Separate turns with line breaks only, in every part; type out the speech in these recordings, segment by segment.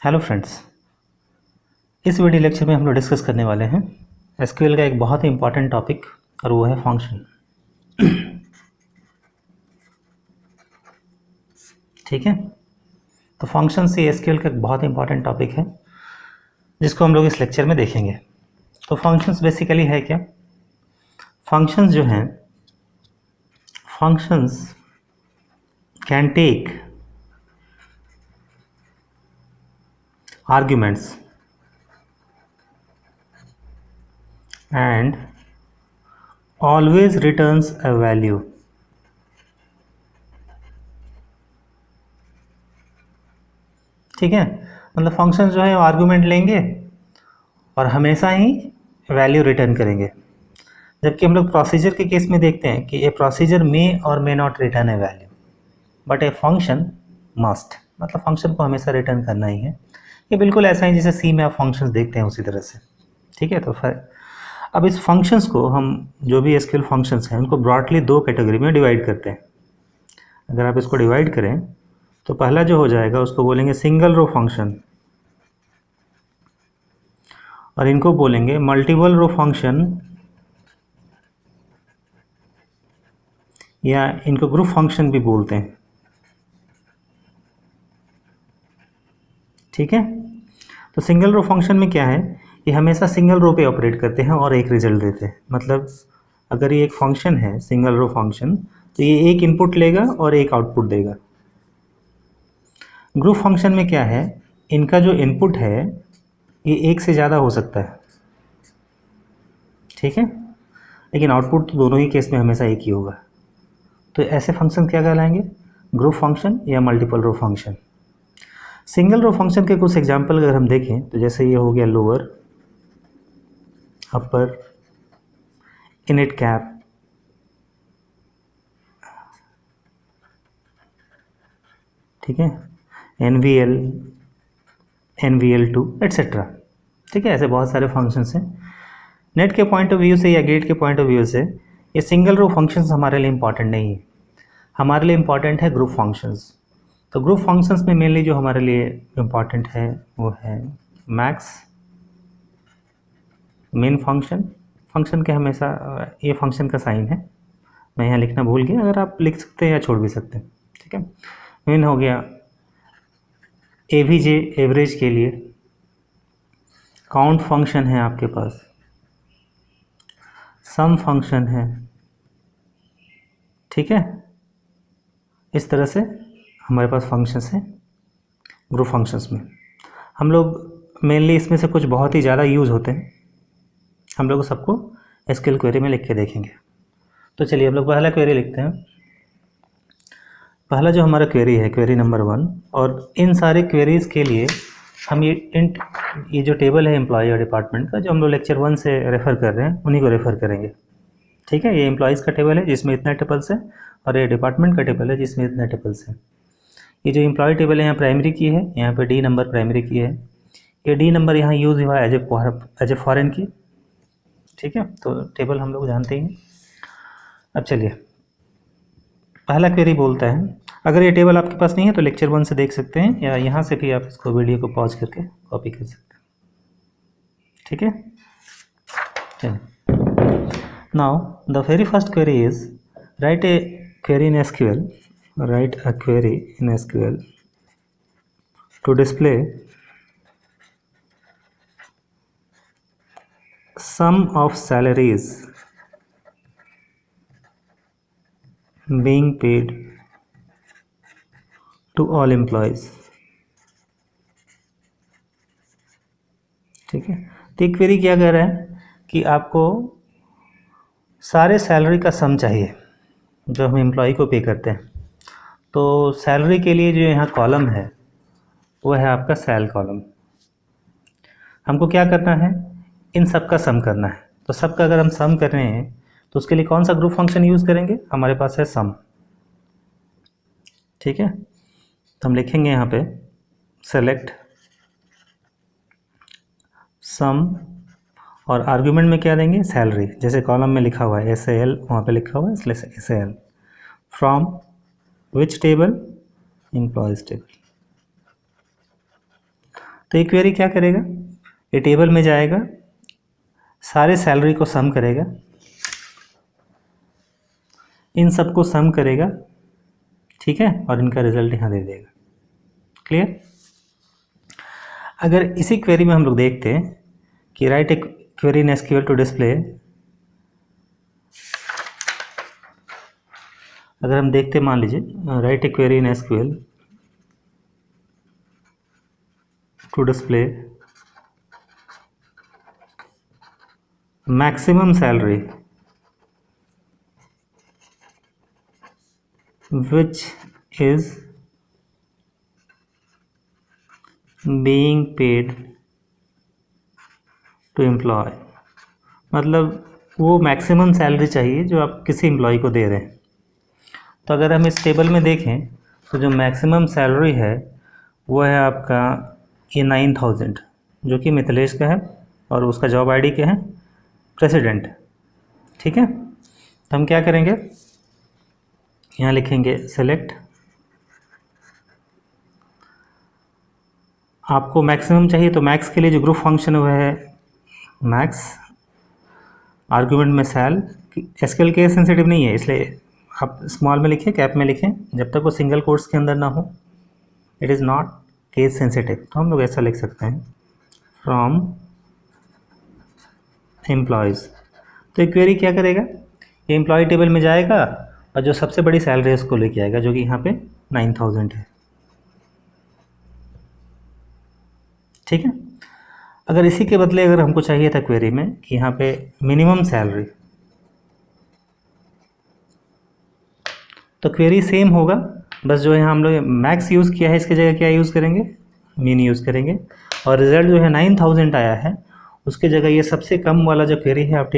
Hello friends, इस video lecture में हम लोग डिस्कस करने वाले हैं एसक्यूएल का एक बहुत ही इंपॉर्टेंट टॉपिक और वो है फंक्शन। ठीक है, तो फंक्शन से एसक्यूएल का एक बहुत ही इंपॉर्टेंट टॉपिक है जिसको हम लोग इस लेक्चर में देखेंगे। तो फंक्शंस बेसिकली है क्या? फंक्शंस जो हैं, functions can take arguments and always returns a value। ठीक है, मतलब फंक्शन जो है वो आर्गुमेंट लेंगे और हमेशा ही वैल्यू रिटर्न करेंगे। जबकि हम लोग प्रोसीजर के केस में देखते हैं कि ए प्रोसीजर मे और may not return A value, but a function must, मतलब फंक्शन को हमेशा रिटर्न करना ही है। ये बिल्कुल ऐसा ही जैसे सी में आप फंक्शंस देखते हैं उसी तरह से। ठीक है, तो फिर अब इस फंक्शंस को हम जो भी एसक्यूएल फंक्शंस हैं उनको ब्रॉडली दो कैटेगरी में डिवाइड करते हैं। अगर आप इसको डिवाइड करें तो पहला जो हो जाएगा उसको बोलेंगे सिंगल रो फंक्शन, और इनको बोलेंगे मल्टीपल रो फंक्शन, या इनको ग्रुप फंक्शन भी बोलते हैं। ठीक है, तो सिंगल रो फंक्शन में क्या है, ये हमेशा सिंगल रो पे ऑपरेट करते हैं और एक रिजल्ट देते हैं। मतलब अगर ये एक फंक्शन है सिंगल रो फंक्शन, तो ये एक इनपुट लेगा और एक आउटपुट देगा। ग्रुप फंक्शन में क्या है, इनका जो इनपुट है ये एक से ज़्यादा हो सकता है। ठीक है, लेकिन आउटपुट तो दोनों ही केस में हमेशा एक ही होगा। तो ऐसे फंक्शन क्या कहलाएंगे, ग्रुप फंक्शन या मल्टीपल रो फंक्शन। सिंगल रो फंक्शन के कुछ एग्जांपल अगर हम देखें तो जैसे ये हो गया लोअर, अपर, इनिट कैप, ठीक है, NVL, NVL2 एट्सेट्रा। ठीक है, ऐसे बहुत सारे फंक्शंस हैं। नेट के पॉइंट ऑफ व्यू से या गेट के पॉइंट ऑफ व्यू से ये सिंगल रो फंक्शंस हमारे लिए इंपॉर्टेंट नहीं है, हमारे लिए इंपॉर्टेंट है ग्रुप फंक्शंस। तो ग्रुप फंक्शंस में मेनली जो हमारे लिए इंपॉर्टेंट है वो है मैक्स, मेन फंक्शन। फंक्शन के हमेशा ये फंक्शन का साइन है, मैं यहाँ लिखना भूल गया, अगर आप लिख सकते हैं या छोड़ भी सकते हैं। ठीक है, मेन हो गया एवीजे, एवरेज के लिए। काउंट फंक्शन है आपके पास, सम फंक्शन है। ठीक है, इस तरह से हमारे पास फंक्शंस हैं ग्रुप फंक्शंस में। हम लोग मेनली इसमें से कुछ बहुत ही ज़्यादा यूज़ होते हैं, हम लोग सबको एसक्यूएल क्वेरी में लिख के देखेंगे। तो चलिए हम लोग पहला क्वेरी लिखते हैं। पहला जो हमारा क्वेरी है क्वेरी नंबर 1, और इन सारे क्वेरीज़ के लिए हम ये जो टेबल है एम्प्लॉय और डिपार्टमेंट का, जो हम लोग लेक्चर 1 से रेफ़र कर रहे हैं उन्हीं को रेफ़र करेंगे। ठीक है, ये एम्प्लॉयज़ का टेबल है जिसमें इतना टेबल्स है, और ये डिपार्टमेंट का टेबल है जिसमें इतना टेबल्स है। ये जो एम्प्लॉय टेबल है यहाँ प्राइमरी की है, यहाँ पे डी नंबर प्राइमरी की है, ये डी नंबर यहाँ यूज़ हुआ है एज ए फॉरेन की। ठीक है, तो टेबल हम लोग जानते ही हैं। अब चलिए पहला क्वेरी बोलता है, अगर ये टेबल आपके पास नहीं है तो लेक्चर 1 से देख सकते हैं, या यहाँ से भी आप इसको वीडियो को पॉज करके कॉपी कर सकते हैं। ठीक है, चलिए now the very first query is right a query in SQL, write a query in SQL to display sum of salaries being paid to all employees। ठीक है, तो एक क्वेरी क्या कह रहा है कि आपको सारे सैलरी का सम चाहिए जो हम एम्प्लॉय को पे करते हैं। तो सैलरी के लिए जो यहाँ कॉलम है वो है आपका सेल कॉलम। हमको क्या करना है, इन सब का सम करना है। तो सब का अगर हम सम कर रहे हैं तो उसके लिए कौन सा ग्रुप फंक्शन यूज़ करेंगे, हमारे पास है सम। ठीक है, तो हम लिखेंगे यहाँ पे सेलेक्ट सम, और आर्ग्यूमेंट में क्या देंगे, सैलरी। जैसे कॉलम में लिखा हुआ है SAL, वहाँ पे लिखा हुआ है इसलिए SAL। From which table, employees table. तो ये क्वेरी क्या करेगा, ये टेबल में जाएगा, सारे सैलरी को सम करेगा, इन सब को सम करेगा, ठीक है, और इनका रिजल्ट यहाँ दे देगा। क्लियर। अगर इसी क्वेरी में हम लोग देखते हैं कि write a query in SQL to display, अगर हम देखते मान लीजिए write a query in SQL to display maximum salary which is being paid to employee, मतलब वो मैक्सिमम सैलरी चाहिए जो आप किसी एम्प्लॉय को दे रहे हैं। तो अगर हम इस टेबल में देखें तो जो मैक्सिमम सैलरी है वो है आपका ये 9000, जो कि मिथिलेश का है और उसका जॉब आईडी क्या है, प्रेसिडेंट। ठीक है, तो हम क्या करेंगे, यहाँ लिखेंगे सेलेक्ट, आपको मैक्सिमम चाहिए तो मैक्स के लिए जो ग्रुप फंक्शन है वह है मैक्स, आर्गुमेंट में सेल, एसक्यूएल केस सेंसिटिव नहीं है इसलिए आप स्मॉल में लिखें, कैप में लिखें, जब तक वो सिंगल कोट्स के अंदर ना हो, it is not case sensitive. तो हम लोग ऐसा लिख सकते हैं फ्रॉम एम्प्लॉयज़। तो ये क्वेरी क्या करेगा, ये एम्प्लॉय टेबल में जाएगा और जो सबसे बड़ी सैलरी है उसको लेके आएगा, जो कि यहाँ पे 9000 है। ठीक है, अगर इसी के बदले अगर हमको चाहिए था क्वेरी में कि यहाँ पे मिनिमम सैलरी, तो क्वेरी सेम होगा, बस जो है हम लोग मैक्स यूज़ किया है इसकी जगह क्या यूज़ करेंगे, मीन यूज़ करेंगे, और रिज़ल्ट जो है 9000 आया है उसके जगह ये सबसे कम वाला जो क्वेरी है आप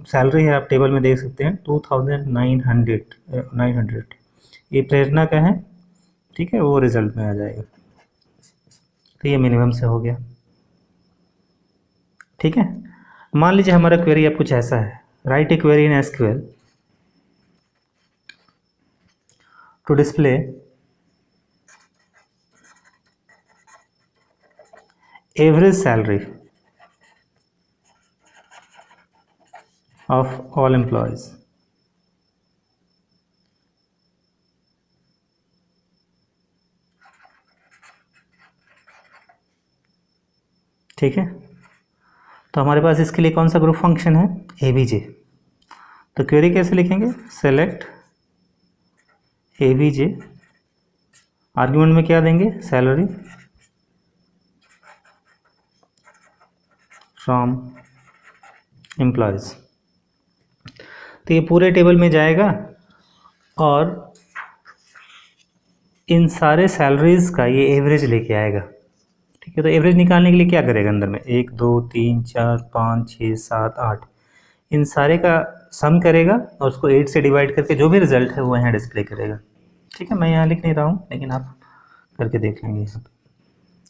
सैलरी है आप टेबल में देख सकते हैं 2900 ये प्रेरणा का है। ठीक है, वो रिज़ल्ट में आ जाएगा। तो ये मिनिमम से हो गया। ठीक है, मान लीजिए हमारा क्वेरी अब कुछ ऐसा है, write a query in SQL to display average salary of all employees. ठीक है, तो हमारे पास इसके लिए कौन सा ग्रुप फंक्शन है, एवीजे। तो क्वेरी कैसे लिखेंगे, सेलेक्ट एवीजे, आर्ग्यूमेंट में क्या देंगे, सैलरी फ्रॉम एम्प्लॉयज़। तो ये पूरे टेबल में जाएगा और इन सारे सैलरीज़ का ये एवरेज लेके आएगा। ठीक है, तो एवरेज निकालने के लिए क्या करेगा, अंदर में 1 2 3 4 5 6 7 8 इन सारे का सम करेगा और उसको 8 से डिवाइड करके जो भी रिजल्ट है वो यहाँ डिस्प्ले करेगा। ठीक है, मैं यहाँ लिख नहीं रहा हूँ लेकिन आप करके देख लेंगे यहाँ पे।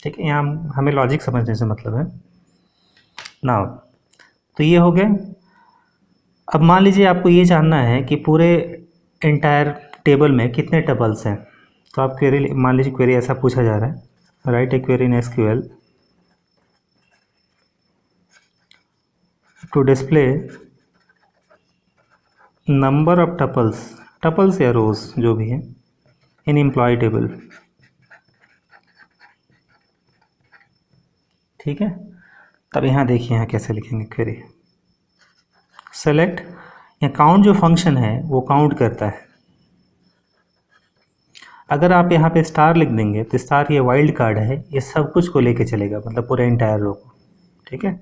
ठीक है, यहाँ हमें लॉजिक समझने से मतलब है ना। तो ये हो गया। अब मान लीजिए आपको ये जानना है कि पूरे एंटायर टेबल में कितने टपल्स हैं। तो आप क्वेरी, मान लीजिए क्वेरी ऐसा पूछा जा रहा है, write a query in SQL to display number of tuples या रोज जो भी है इन एम्प्लॉय टेबल। ठीक है, तब यहाँ देखिए यहाँ कैसे लिखेंगे क्वेरी, सेलेक्ट, यहाँ काउंट जो फंक्शन है वो काउंट करता है। अगर आप यहाँ पे स्टार लिख देंगे तो स्टार ये वाइल्ड कार्ड है, ये सब कुछ को लेके चलेगा, मतलब पूरे एंटायर रो को। ठीक है,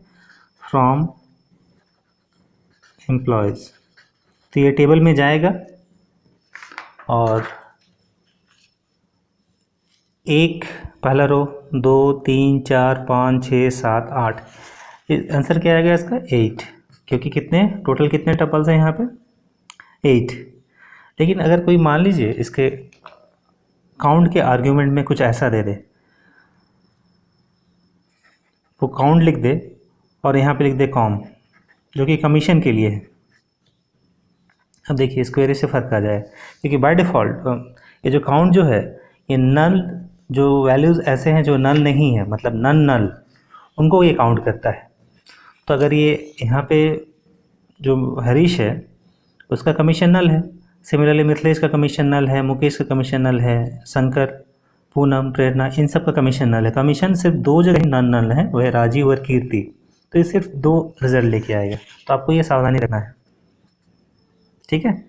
फ्रॉम एम्प्लॉयज़, तो ये टेबल में जाएगा और एक पहला रो 2 3 4 5 6 7 8, आंसर क्या आएगा इसका 8, क्योंकि कितने टोटल कितने टपल्स हैं यहाँ पे 8। लेकिन अगर कोई मान लीजिए इसके काउंट के आर्ग्यूमेंट में कुछ ऐसा दे दे, वो काउंट लिख दे और यहाँ पे लिख दे कॉम, जो कि कमीशन के लिए है। अब देखिए इस क्वेरी से फ़र्क आ जाए, क्योंकि बाय डिफ़ॉल्ट ये जो काउंट जो है ये नल जो वैल्यूज़ ऐसे हैं जो नल नहीं है, मतलब नन नल, उनको ये काउंट करता है। तो अगर ये यहाँ पे जो हरीश है उसका कमीशन नल है, सिमिलरली मिथिलेश का कमीशन नल है, मुकेश का कमीशन नल है, शंकर, पूनम, प्रेरणा, इन सब का कमीशन नल है। कमीशन सिर्फ दो जगह ही नन नल है, वह है राजीव और कीर्ति। तो ये सिर्फ 2 रिजल्ट लेके आएगा, तो आपको ये सावधानी रखना है, ठीक है।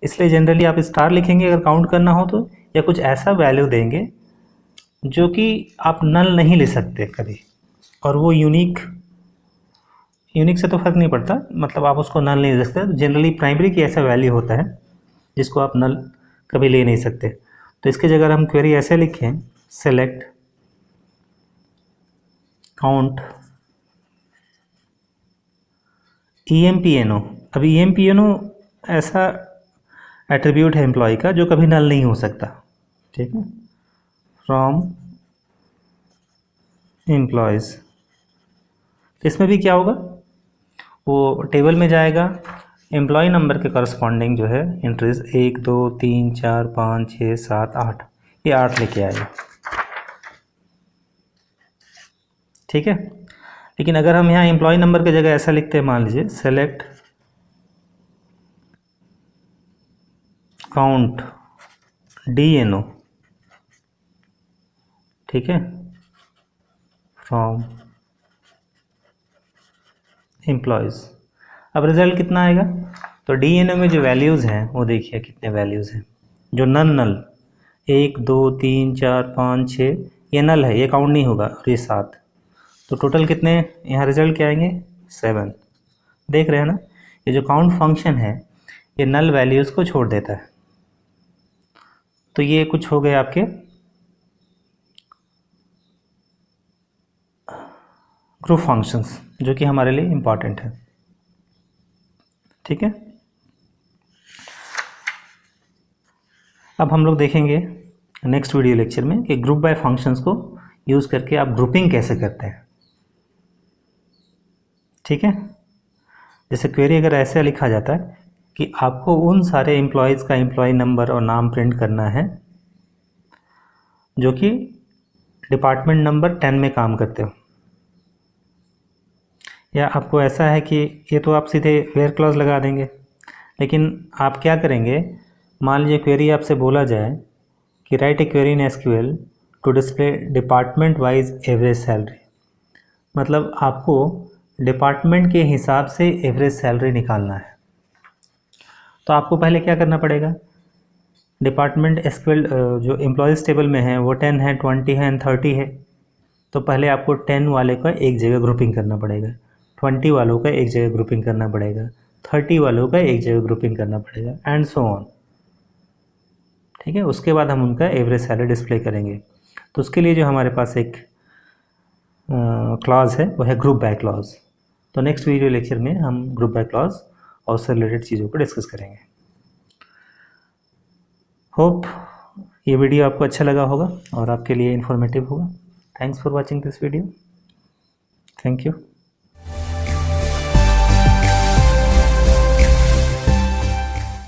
इसलिए जनरली आप स्टार लिखेंगे अगर काउंट करना हो तो, या कुछ ऐसा वैल्यू देंगे जो कि आप नल नहीं ले सकते कभी, और वो यूनिक से तो फर्क नहीं पड़ता, मतलब आप उसको नल नहीं ले सकते। जनरली प्राइमरी की ऐसा वैल्यू होता है जिसको आप नल कभी ले नहीं सकते। तो इसके जगह हम क्वेरी ऐसे लिखें, सेलेक्ट काउंट EMPNO। अब EMPNO ऐसा एट्रीब्यूट है एम्प्लॉय का जो कभी नल नहीं हो सकता, ठीक है, फ्रॉम एम्प्लॉयज़। तो इसमें भी क्या होगा, वो टेबल में जाएगा, एम्प्लॉय नंबर के करस्पॉन्डिंग जो है एंट्रीज 1 2 3 4 5 6 7 8, ये 8 लेके आएगा, ठीक है। लेकिन अगर हम यहाँ एम्प्लॉय नंबर की जगह ऐसा लिखते हैं, मान लीजिए सेलेक्ट काउंट DNO, ठीक है, फ्रॉम एम्प्लॉयज़। अब रिज़ल्ट कितना आएगा, तो DNO में जो वैल्यूज़ हैं वो देखिए कितने वैल्यूज़ हैं, जो नन नल 1 2 3 4 5 6, ये नल है, ये काउंट नहीं होगा, और ये 7, तो टोटल कितने यहाँ रिजल्ट क्या आएंगे, 7। देख रहे हैं ना, ये जो काउंट फंक्शन है ये नल वैल्यूज़ को छोड़ देता है। तो ये कुछ हो गए आपके ग्रुप फंक्शंस जो कि हमारे लिए इम्पॉर्टेंट है, ठीक है। अब हम लोग देखेंगे नेक्स्ट वीडियो लेक्चर में कि ग्रुप बाय फंक्शंस को यूज़ करके आप ग्रुपिंग कैसे करते हैं, ठीक है। जैसे क्वेरी अगर ऐसे लिखा जाता है कि आपको उन सारे एम्प्लॉयज़ का एम्प्लॉय नंबर और नाम प्रिंट करना है जो कि डिपार्टमेंट नंबर 10 में काम करते हो, या आपको ऐसा है कि ये तो आप सीधे वेयर क्लॉज लगा देंगे, लेकिन आप क्या करेंगे, मान लीजिए क्वेरी आपसे बोला जाए कि write a query in SQL to display department wise average salary, मतलब आपको डिपार्टमेंट के हिसाब से एवरेज सैलरी निकालना है। तो आपको पहले क्या करना पड़ेगा, डिपार्टमेंट SQL जो एम्प्लॉयज़ टेबल में है वो 10 है, 20 है एंड 30 है, तो पहले आपको 10 वाले का एक जगह ग्रुपिंग करना पड़ेगा, 20 वालों का एक जगह ग्रुपिंग करना पड़ेगा, 30 वालों का एक जगह ग्रुपिंग करना पड़ेगा, एंड सो ऑन, ठीक है। उसके बाद हम उनका एवरेज सैलरी डिस्प्ले करेंगे। तो उसके लिए जो हमारे पास एक क्लॉज है वो है ग्रुप बाय क्लॉज। तो नेक्स्ट वीडियो लेक्चर में हम ग्रुप बाय क्लॉज और उससे रिलेटेड चीज़ों को डिस्कस करेंगे। होप ये वीडियो आपको अच्छा लगा होगा और आपके लिए इन्फॉर्मेटिव होगा। Thanks for watching this video, thank you.